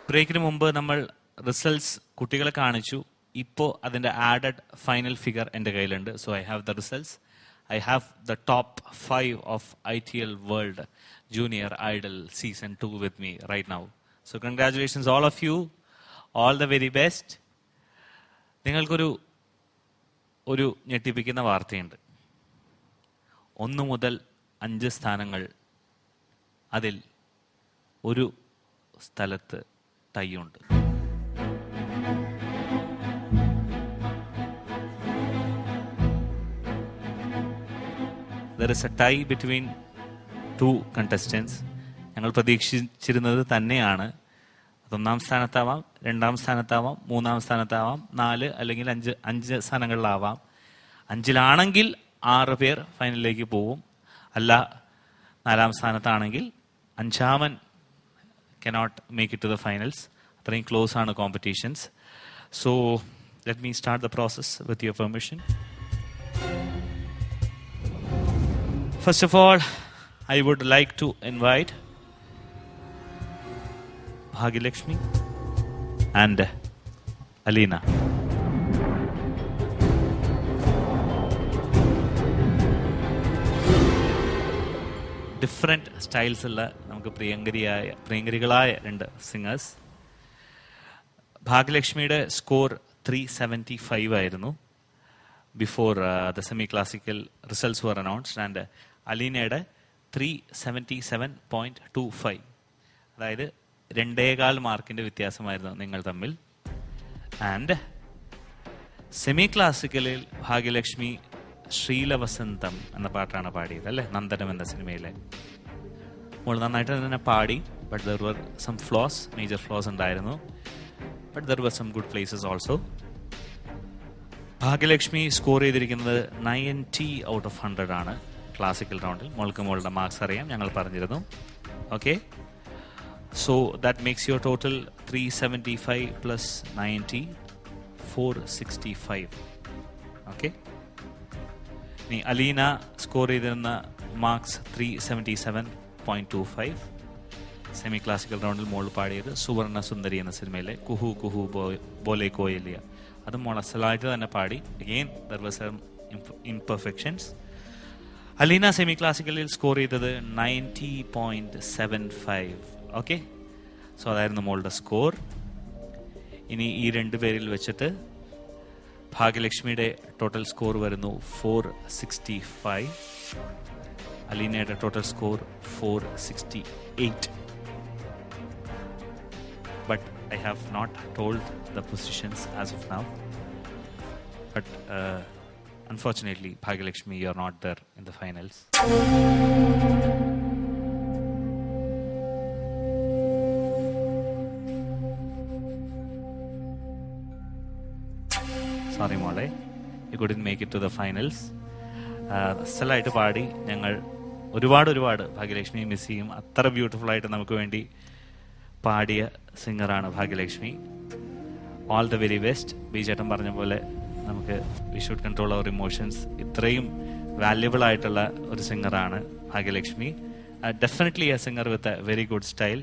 ബ്രേക്കിന് മുമ്പ് നമ്മൾ റിസൾട്ട്സ് കുട്ടികളെ കാണിച്ചു. ഇപ്പോൾ അതിൻ്റെ ആഡഡ് ഫൈനൽ ഫിഗർ എൻ്റെ കയ്യിലുണ്ട്. So I have the results. I have the top 5 of ITL World Junior Idol Season 2 with me right now. So congratulations all of you. All the very best. നിങ്ങൾക്കൊരു ഞെട്ടിപ്പിക്കുന്ന വാർത്തയുണ്ട്. 1 മുതൽ 5 സ്ഥാനങ്ങൾ, അതിൽ ഒരു സ്ഥലത്ത് ടൈയുണ്ട്. There is a tie between 2 contestants. ഞങ്ങൾ പ്രതീക്ഷിച്ചിരുന്നത് തന്നെയാണ്. അതൊന്നാം സ്ഥാനത്താവാം, 2ാം സ്ഥാനത്താവാം, 3ാം സ്ഥാനത്താവാം, 4 അല്ലെങ്കിൽ 5 സ്ഥാനങ്ങളിലാവാം. 5-ലാണെങ്കിൽ 6 പേർ ഫൈനലിലേക്ക് പോവും. അല്ല 4ാം സ്ഥാനത്താണെങ്കിൽ 5-ാമൻ cannot make it to the finals. അത്രയും ക്ലോസ് ആണ് competitions. So let me start the process with your permission. First of all, I would like to invite Bhagyalakshmi and Alina. Different സ്റ്റൈൽസുള്ള നമുക്ക് പ്രിയങ്കരികളായ 2 സിംഗേഴ്സ്. ഭാഗ്യലക്ഷ്മിയുടെ സ്കോർ 375 ആയിരുന്നു before the semi classical results were announced. And അലീനയുടെ 377.25, അതായത് 2.25 മാർക്കിൻ്റെ വ്യത്യാസമായിരുന്നു നിങ്ങൾ തമ്മിൽ. ആൻഡ് സെമി ക്ലാസിക്കലിൽ ഭാഗ്യലക്ഷ്മി ശ്രീലവസന്തം എന്ന പാട്ടാണ് പാടിയത്, അല്ലേ? നന്ദനം എന്ന സിനിമയിലെ. മോൾ നന്നായിട്ട് തന്നെ പാടി. But there were some flaws, major flaws ഉണ്ടായിരുന്നു. But there were some good places also. Bhagyalakshmi score ചെയ്തിരിക്കുന്നത് 90 ഔട്ട് ഓഫ് 100 ആണ് ക്ലാസിക്കൽ റൗണ്ടിൽ. മോളുടെ മാർക്സ് അറിയാം, ഞങ്ങൾ പറഞ്ഞിരുന്നു. Okay, so that makes your total 375 plus 90, 465. Okay, ഇനി അലീന സ്കോർ ചെയ്തിരുന്ന മാർക്സ് 377.25. സെമി ക്ലാസിക്കൽ റൗണ്ടിൽ മോൾ പാടിയത് സുവർണ സുന്ദരി എന്ന സിനിമയിലെ കുഹു കുഹു ബോലെ കോയലിയ. അത് മോൾ അസലായിട്ട് തന്നെ പാടി. Again there was some imperfections. Alina semi ക്ലാസിക്കലിൽ സ്കോർ ചെയ്തത് 90.75. ഓക്കെ, സോ അതായിരുന്നു മോളുടെ സ്കോർ. ഇനി ഈ 2 പേരിൽ വെച്ചിട്ട് ഭാഗ്യലക്ഷ്മിയുടെ ടോട്ടൽ സ്കോർ വരുന്നു 465. അലീനയുടെ total score 468. But I have not told the positions as of now. But unfortunately, Bhagyalakshmi, you are not there in the finals. Sorry, Mole. You couldn't make it to the finals. സ്ഥലമായിട്ട് പാടി. ഞങ്ങൾ ഒരുപാട് Bhagyalakshmi miss ചെയ്യും. അത്ര beautiful ആയിട്ട് നമുക്ക് വേണ്ടി പാടിയ സിംഗറാണ് Bhagyalakshmi. All the very best. B ചേട്ടൻ പറഞ്ഞ പോലെ നമുക്ക് we should control our emotions. ഇത്രയും വാല്യുബിൾ ആയിട്ടുള്ള ഒരു സിംഗറാണ് Bhagyalakshmi. Definitely a singer with a very good style.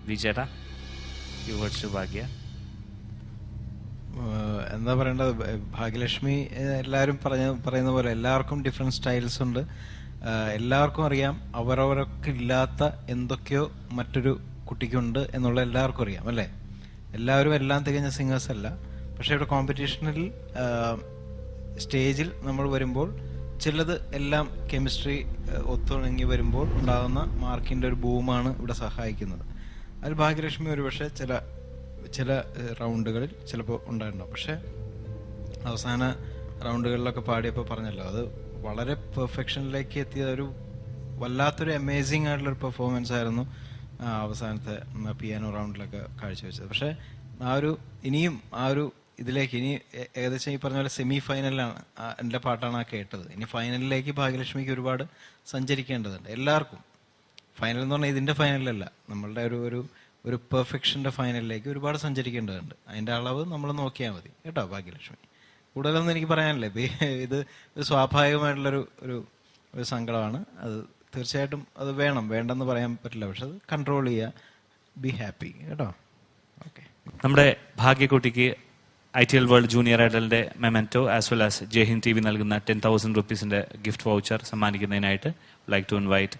B ചേട്ടാ, യു വേർഡ്സ് ടു ഭാഗ്യ. എന്താ പറയേണ്ടത്, ഭാഗ്യലക്ഷ്മി എല്ലാവരും പറയുന്ന പോലെ എല്ലാവർക്കും ഡിഫറെൻറ്റ് സ്റ്റൈൽസ് ഉണ്ട്. എല്ലാവർക്കും അറിയാം അവരവരൊക്കെ ഇല്ലാത്ത എന്തൊക്കെയോ മറ്റൊരു കുട്ടിക്കുണ്ട് എന്നുള്ള എല്ലാവർക്കും അറിയാം, അല്ലേ? എല്ലാവരും എല്ലാം തികഞ്ഞ സിംഗേഴ്സ് അല്ല. പക്ഷേ ഇവിടെ കോമ്പറ്റീഷനിൽ സ്റ്റേജിൽ നമ്മൾ വരുമ്പോൾ ചിലത് എല്ലാം കെമിസ്ട്രി ഒത്തുണങ്ങി വരുമ്പോൾ ഉണ്ടാകുന്ന മാർക്കിൻ്റെ ഒരു ബൂമാണ് ഇവിടെ സഹായിക്കുന്നത്. അതിൽ ഭാഗ്യലക്ഷ്മി ഒരുപക്ഷെ ചില റൗണ്ടുകളിൽ ചിലപ്പോൾ ഉണ്ടായിട്ടുണ്ടാവും. പക്ഷേ അവസാന റൗണ്ടുകളിലൊക്കെ പാടിയപ്പോൾ പറഞ്ഞല്ലോ, അത് വളരെ പെർഫെക്ഷനിലേക്ക് എത്തിയ ഒരു വല്ലാത്തൊരു അമേസിങ് ആയിട്ടുള്ളൊരു പെർഫോമൻസ് ആയിരുന്നു അവസാനത്തെ പിയാനോ റൗണ്ടിലൊക്കെ കാഴ്ചവെച്ചത്. പക്ഷേ ഇനിയും ഇതിലേക്ക് ഇനി ഏകദേശം ഈ പറഞ്ഞ പോലെ സെമി ഫൈനലിലാണ് എൻ്റെ പാട്ടാണ് കേട്ടത്. ഇനി ഫൈനലിലേക്ക് ഭാഗ്യലക്ഷ്മിക്ക് ഒരുപാട് സഞ്ചരിക്കേണ്ടതുണ്ട്. എല്ലാവർക്കും ഫൈനൽ എന്ന് പറഞ്ഞാൽ ഇതിൻ്റെ ഫൈനലല്ല, നമ്മളുടെ ഒരു പെർഫെക്ഷൻ്റെ ഫൈനലിലേക്ക് ഒരുപാട് സഞ്ചരിക്കേണ്ടതുണ്ട്. അതിൻ്റെ അളവ് നമ്മൾ നോക്കിയാൽ മതി കേട്ടോ ഭാഗ്യലക്ഷ്മി. കൂടുതലൊന്നും എനിക്ക് പറയാനില്ല. ഇത് സ്വാഭാവികമായിട്ടുള്ളൊരു സങ്കടമാണ്. അത് തീർച്ചയായിട്ടും അത് വേണ്ടെന്ന് പറയാൻ പറ്റില്ല. പക്ഷെ അത് കൺട്രോൾ ചെയ്യുക, ബി ഹാപ്പി കേട്ടോ. ഓക്കെ. നമ്മുടെ ഭാഗ്യക്കുട്ടിക്ക് ITL വേൾഡ് ജൂനിയർ ഐഡലിന്റെ memento as well as Jaihind TV നൽകുന്ന 10,000 rupees ഗിഫ്റ്റ് വൗച്ചർ സമ്മാനിക്കുന്നതിനായിട്ട് like to invite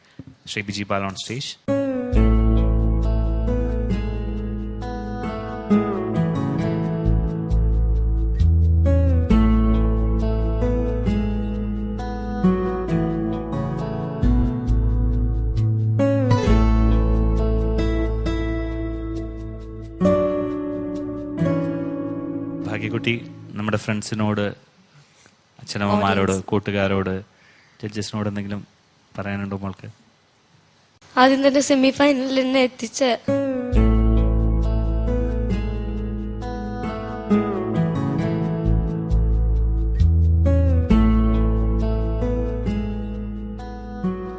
Shri Biji Bal on stage. ഭാഗ്യക്കുട്ടി നമ്മുടെ ഫ്രണ്ട്സിനോട്, അച്ഛനമ്മമാരോട്, കൂട്ടുകാരോട്, ജഡ്ജസിനോട് എന്തെങ്കിലും പറയാനുണ്ടോ മോൾക്ക്? ആദ്യം തന്നെ സെമി ഫൈനലിൽ എന്നെ എത്തിച്ച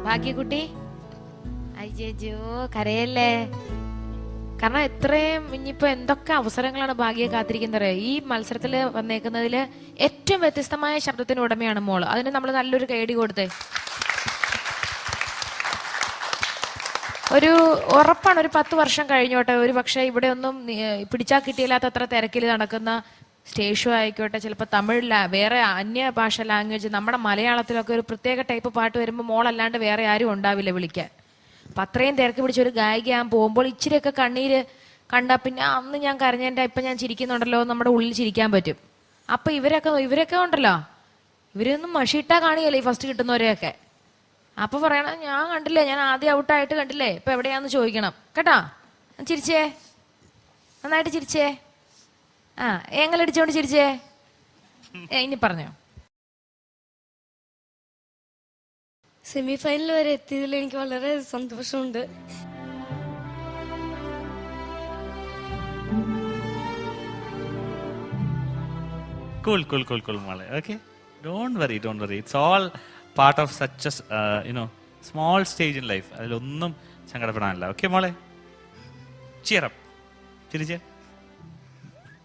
ഭാഗ്യക്കുട്ടി, അയ്യോ കരയല്ലേ. കാരണം ഇത്രയും ഇനിയിപ്പോ എന്തൊക്കെ അവസരങ്ങളാണ് ഭാഗ്യ കാത്തിരിക്കുന്നത്. ഈ മത്സരത്തിൽ വന്നേക്കുന്നതില് ഏറ്റവും വ്യത്യസ്തമായ ശബ്ദത്തിന് ഉടമയാണ് മോള്. അതിന് നമ്മൾ നല്ലൊരു കൈയടി കൊടുത്തേ. ഒരു ഉറപ്പാണ്, ഒരു 10 വർഷം കഴിഞ്ഞോട്ടെ, ഒരു പക്ഷെ ഇവിടെ ഒന്നും പിടിച്ചാൽ കിട്ടിയില്ലാത്തത്ര തിരക്കിൽ നടക്കുന്ന സ്റ്റേജ് ഷോ ആയിക്കോട്ടെ, ചിലപ്പോൾ തമിഴ് വേറെ അന്യഭാഷ ലാംഗ്വേജ്, നമ്മുടെ മലയാളത്തിലൊക്കെ ഒരു പ്രത്യേക ടൈപ്പ് പാട്ട് വരുമ്പോൾ മോളല്ലാണ്ട് വേറെ ആരും ഉണ്ടാവില്ല വിളിക്കാൻ. അപ്പം അത്രയും തിരക്ക് പിടിച്ചൊരു ഗായികയാൻ പോകുമ്പോൾ ഇച്ചിരിയൊക്കെ കണ്ണീര് കണ്ടാൽ പിന്നെ അന്ന് ഞാൻ കരഞ്ഞതിൻ്റെ ഇപ്പം ഞാൻ ചിരിക്കുന്നുണ്ടല്ലോ, നമ്മുടെ ഉള്ളിൽ ചിരിക്കാൻ പറ്റും. അപ്പം ഇവരൊക്കെ ഉണ്ടല്ലോ, ഇവരൊന്നും മഷിയിട്ടാ കാണിയല്ലേ ഈ ഫസ്റ്റ് കിട്ടുന്നവരെയൊക്കെ. അപ്പൊ പറയണം, ഞാൻ കണ്ടില്ലേ, ഞാൻ ആദ്യം ഔട്ടായിട്ട് കണ്ടില്ലേ, ഇപ്പൊ എവിടെയാന്ന് ചോദിക്കണം കേട്ടാ. ചിരിച്ചേ, നന്നായിട്ട് ചിരിച്ചേ. എങ്ങലടിച്ചോണ്ട് ചിരിച്ചേ. ഇനി പറഞ്ഞോ. സെമി ഫൈനൽ വരെ എത്തിയതിൽ എനിക്ക് വളരെ സന്തോഷമുണ്ട്. Cool, മോളെ. Okay, don't worry. It's all part of such a small stage in life. അതിലൊന്നും സങ്കടപ്പെടാനില്ല. ഓക്കെ മോളെ, cheer up, ചിരിച്ചേ,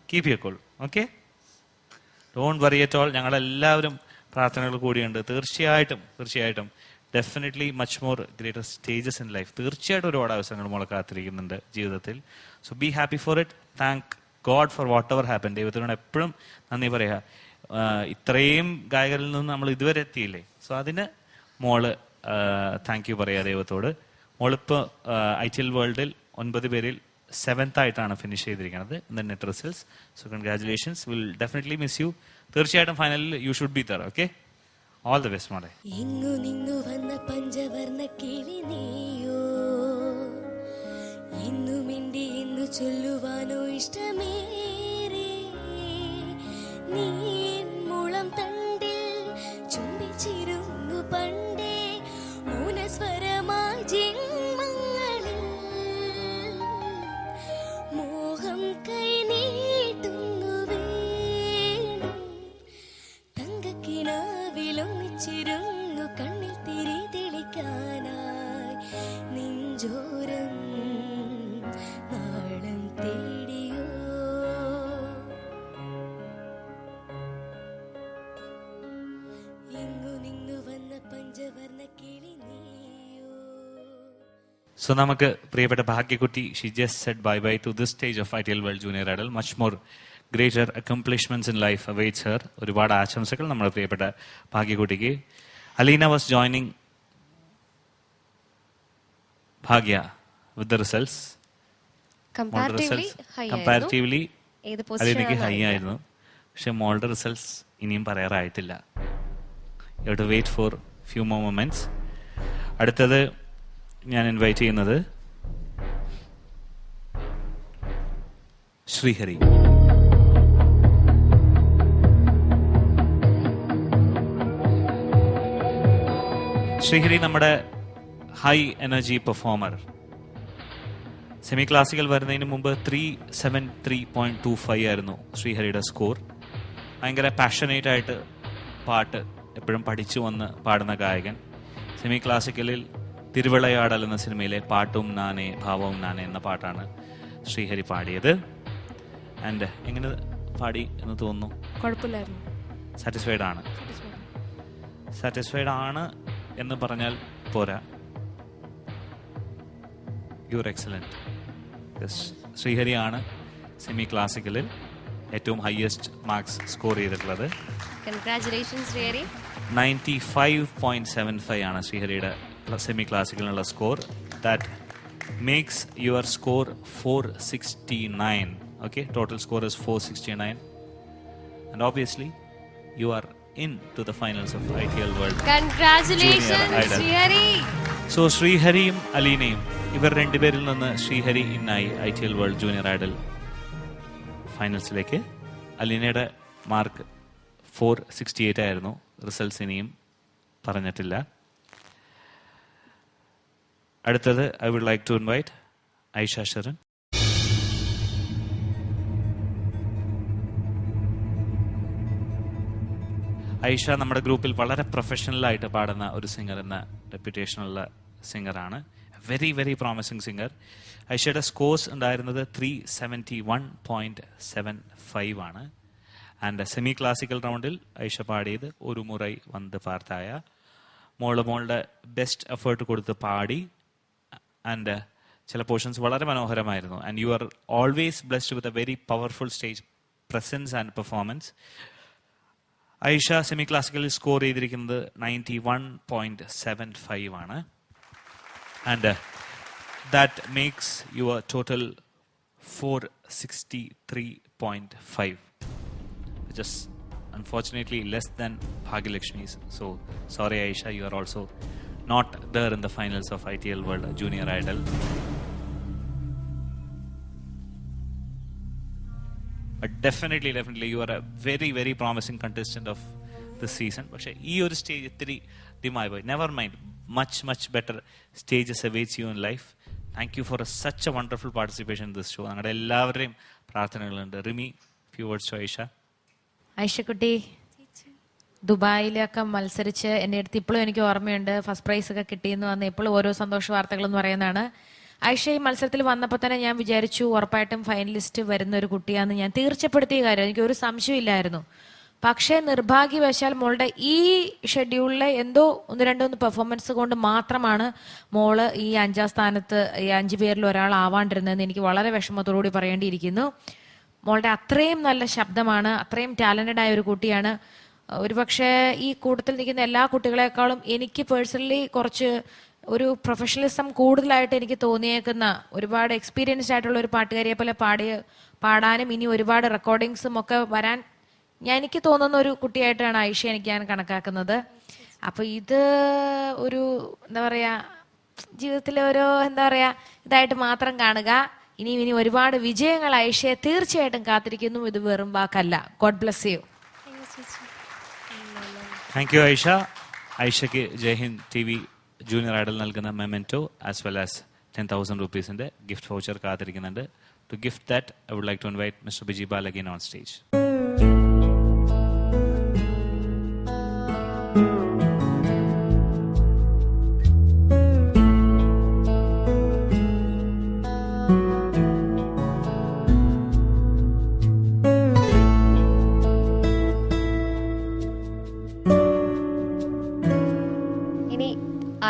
keep your cool. Okay, don't worry at all. ഞങ്ങളെല്ലാവരും പ്രാർത്ഥനകൾ കൂടിയുണ്ട്. തീർച്ചയായിട്ടും definitely much more greater stages in life. തീർച്ചയായിട്ടും ഒരുപാട് അവസരങ്ങൾ മോളെ കാത്തിരിക്കുന്നുണ്ട് ജീവിതത്തിൽ. So be happy for it. Thank god for whatever happen. ദൈവത്തിനോട് എപ്പോഴും നന്ദി പറയുക. ഇത്രയും ഗായകരിൽ നിന്ന് നമ്മൾ ഇതുവരെ എത്തിയില്ലേ, സോ അതിന് മോള് താങ്ക് യു പറയുക ദൈവത്തോട്. മോളിപ്പോൾ ITL വേൾഡിൽ 9 പേരിൽ 7th ആയിട്ടാണ് ഫിനിഷ് ചെയ്തിരിക്കുന്നത് in the net results. So congratulations. Will definitely miss you. തീർച്ചയായിട്ടും ഫൈനലിൽ you should be there. Okay, all the best മോളെ. ഇങ്ങു നിന്നു വന്ന പഞ്ചവർണ്ണ കിളി നീയോ, ഇന്നു മിണ്ടി ഇന്നു ചൊല്ലുവാനോ ഇഷ്ടമേറെ. നീ മുളം തണ്ടിൽ ചുംബിച്ചിരുന്നു പണ്ടേ മൗനസ്വരമായി ജന്മങ്ങളിൽ. മോഹം കൈ നീട്ടുന്നു വീണ്ടും തങ്കക്കിനാവിലൊന്നിച്ചിരുന്നു കണ്ണിൽ തിരി തെളിക്കാനായി. നെഞ്ചോരം നാളം തേടിയോ, ഇങ്ങു നിന്നു വന്ന പഞ്ചവർണ്ണ കിളി നീയോ. സോ നമുക്ക് പ്രിയപ്പെട്ട ഭാഗ്യക്കുട്ടി, she just said bye bye to this stage of ITL world junior idol. Much more greater accomplishments in life awaits her. ഒരുപാട് ആശംസകൾ നമ്മുടെ പ്രിയപ്പെട്ട ഭാഗ്യക്കുട്ടിക്ക്. Alina was joining Bhagya with the results. Comparatively അലീനയ്ക്ക് ഹൈ ആയിരുന്നു. പക്ഷെ മോളുടെ റിസൾട്ട്സ് ഇനിയും പറയാറായിട്ടില്ല. You have to wait for few more moments. അടുത്തത് ഞാൻ ഇൻവൈറ്റ് ചെയ്യുന്നത് ശ്രീഹരി. ശ്രീഹരി നമ്മുടെ high energy performer. Semi classical വരുന്നതിന് മുമ്പ് 373.25 ആയിരുന്നു ശ്രീഹരിയുടെ സ്കോർ. ഭയങ്കര പാഷനേറ്റ് ആയിട്ട് പാട്ട് എപ്പോഴും പഠിച്ചു വന്ന് പാടുന്ന ഗായകൻ. സെമി ക്ലാസിക്കലിൽ തിരുവിളയാടൽ എന്ന സിനിമയിലെ പാട്ടും നാനേ ഭാവവും നാനേ എന്ന പാട്ടാണ് ശ്രീഹരി പാടിയത്. ആൻഡ് എങ്ങനെ പാടി എന്ന് തോന്നുന്നു? കുഴപ്പമില്ലായിരുന്നു. സാറ്റിസ്ഫൈഡ് ആണ് എന്ന് പറഞ്ഞാൽ പോരാ. You are excellent. ശ്രീഹരിയാണ് സെമി ക്ലാസിക്കലിൽ ഏറ്റവും ഹയസ്റ്റ് മാർക്സ് സ്കോർ ചെയ്തിട്ടുള്ളത്. കൺഗ്രാറ്റുലേഷൻസ് ശ്രീഹരി. 95.75 ആണ് ശ്രീഹരിയുടെ സെമി ക്ലാസിക്കലിനുള്ള score. That makes your score 469. Okay, total score is 469. And obviously, you are into the finals of ITL World Congratulations, Junior Idol. Srihari. So, ശ്രീഹരിയും അലീനയും ഇവർ രണ്ടുപേരിൽ നിന്ന് ശ്രീഹരി ഇന്നായി ITL World Junior Idol ഫൈനൽസിലേക്ക്. അലീനയുടെ മാർക്ക് 468 ആയിരുന്നു. റിസൾട്ട്സ് ഇനിയും പറഞ്ഞിട്ടില്ല. അടുത്തത് I would like to invite Aisha Sherin. Aisha നമ്മുടെ ഗ്രൂപ്പിൽ വളരെ പ്രൊഫഷണലായിട്ട് പാടുന്ന ഒരു സിംഗർ എന്ന റെപ്യൂട്ടേഷനുള്ള സിംഗറാണ്. Very very promising singer. ഐഷയുടെ സ്കോർസ് ഉണ്ടായിരുന്നത് 371.75 ആണ്. ആൻഡ് സെമി ക്ലാസിക്കൽ റൗണ്ടിൽ ഐഷ പാടിയത് ഒരു മുറൈ വന്ന് പാർത്തായ. മോളുടെ ബെസ്റ്റ് എഫേർട്ട് കൊടുത്ത് പാടി. ആൻഡ് ചില പോർഷൻസ് വളരെ മനോഹരമായിരുന്നു. And you are always blessed with a very powerful stage presence and performance. Aisha semi ക്ലാസിക്കലിൽ സ്കോർ ചെയ്തിരിക്കുന്നത് 91.75 ആണ്. And that makes your total 463.5, which is unfortunately less than Bhagyalakshmi's. So sorry Aisha, you are also not there in the finals of ITL World Junior Idol. But definitely you are a very very promising contestant of this season. പക്ഷേ ഈ ഒരു stage ഇത്തിരി ഡിമായി പോയി. Never mind, much better stages awaits you in life. Thank you for such a wonderful participation in this show. ഞങ്ങളുടെ എല്ലാവരുടെയും പ്രാർത്ഥനകളുണ്ട്. Rimi, few words to Aisha. ഐഷക്കുട്ടി, ദുബായിലൊക്കെ മത്സരിച്ച് എൻ്റെ അടുത്ത് ഇപ്പോഴും എനിക്ക് ഓർമ്മയുണ്ട്, ഫസ്റ്റ് പ്രൈസ് ഒക്കെ കിട്ടിയെന്ന് വന്ന് എപ്പോഴും ഓരോ സന്തോഷ വാർത്തകളെന്ന് പറയുന്നതാണ്. ഐഷ ഈ മത്സരത്തിൽ വന്നപ്പോൾ തന്നെ ഞാൻ വിചാരിച്ചു ഉറപ്പായിട്ടും ഫൈനലിസ്റ്റ് വരുന്ന ഒരു കുട്ടിയാണെന്ന് ഞാൻ തീർച്ചപ്പെടുത്തിയ കാര്യം, എനിക്ക് ഒരു സംശയമില്ലായിരുന്നു. പക്ഷേ നിർഭാഗ്യവശാൽ മോളുടെ ഈ ഷെഡ്യൂളിലെ എന്തോ ഒന്ന് രണ്ടൊന്ന് പെർഫോമൻസ് കൊണ്ട് മാത്രമാണ് മോള് ഈ 5ാം സ്ഥാനത്ത്, ഈ 5 പേരിൽ ഒരാളാവാണ്ടിരുന്നതെന്ന് എനിക്ക് വളരെ വിഷമത്തോടുകൂടി പറയേണ്ടിയിരിക്കുന്നു. മോളുടെ അത്രയും നല്ല ശബ്ദമാണ്, അത്രയും ടാലന്റഡ് ആയ ഒരു കുട്ടിയാണ്. ഒരുപക്ഷെ ഈ കൂട്ടത്തിൽ നിൽക്കുന്ന എല്ലാ കുട്ടികളെക്കാളും എനിക്ക് പേഴ്സണലി കുറച്ച് ഒരു പ്രൊഫഷണലിസം കൂടുതലായിട്ട് എനിക്ക് തോന്നിയേക്കുന്ന, ഒരുപാട് എക്സ്പീരിയൻസ്ഡ് ആയിട്ടുള്ള ഒരു പാട്ടുകാരിയെ പോലെ പാടാനും ഇനി ഒരുപാട് റെക്കോർഡിങ്സും ഒക്കെ വരാൻ എനിക്ക് തോന്നുന്ന ഒരു കുട്ടിയായിട്ടാണ് ഐഷ ഞാൻ കണക്കാക്കുന്നത്. അപ്പൊ ഇത് ഒരു എന്താ പറയാ, ജീവിതത്തിലെ ഓരോ എന്താ പറയാ ഇതായിട്ട് മാത്രം കാണുക. ഇനി ഒരുപാട് വിജയങ്ങൾ ഐഷയെ തീർച്ചയായിട്ടും കാത്തിരിക്കുന്നു. ഇത് വെറും വാക്കല്ല. God bless you. Thank you Aisha. ഐഷയ്ക്ക് ജയ്ഹിന്ദ് TV ജൂനിയർ ഐഡൽ നൽകുന്ന മെമെന്റോ ആസ് വെൽ ആസ് 10,000 rupees-ന്റെ ഗിഫ്റ്റ് വൗച്ചർ കാത്തിരിക്കുന്നുണ്ട്. To gift that I would like to invite mister Biji Bal again on stage.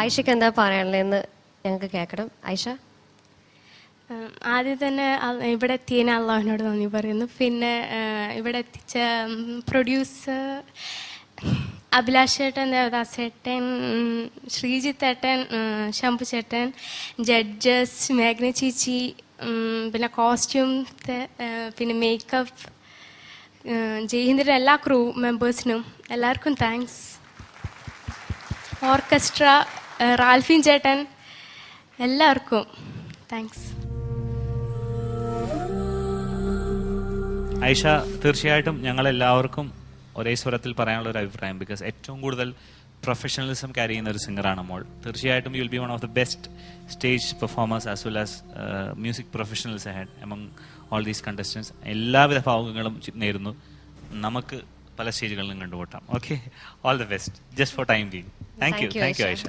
ആയിഷയ്ക്ക് എന്താ പറയാനുള്ളതെന്ന് ഞങ്ങൾക്ക് കേൾക്കണം. ആയിഷ, ആദ്യം തന്നെ ഇവിടെ എത്തിയതിന് അള്ളാഹുവിനോട് നന്ദി പറയുന്നു. പിന്നെ ഇവിടെ എത്തിച്ച പ്രൊഡ്യൂസർ അഭിലാഷ് ചേട്ടൻ, ദേവദാസ് ചേട്ടൻ, ശ്രീജിത്ത് ഏട്ടൻ, ശംഭു ചേട്ടൻ, ജഡ്ജസ് മേഘ്ന ചേച്ചി, പിന്നെ കോസ്റ്റ്യൂം, പിന്നെ മേക്കപ്പ്, ജയ്ഹിന്ദിൻ്റെ എല്ലാ ക്രൂ മെമ്പേഴ്സിനും എല്ലാവർക്കും താങ്ക്സ്. ഓർക്കസ്ട്ര, റാൽഫിൻ ചേട്ടൻ, എല്ലാവർക്കും താങ്ക്സ്. ഐഷ, തീർച്ചയായിട്ടും ഞങ്ങളെല്ലാവർക്കും ഒരേ സ്വരത്തിൽ പറയാനുള്ള ഒരു അഭിപ്രായം, ബിക്കോസ് ഏറ്റവും കൂടുതൽ പ്രൊഫഷണലിസം ക്യാരി ചെയ്യുന്ന ഒരു സിംഗറാണ് മോൾ. തീർച്ചയായിട്ടും you will be one of the best stage performers as well as music professionals ahead among all these contestants. എല്ലാവിധ ഭാവുകങ്ങളും നേരുന്നു. നമുക്ക് പല സ്റ്റേജുകളിലും കണ്ടുമുട്ടാം. Okay, all the best. Just for time being. Thank you Aisha.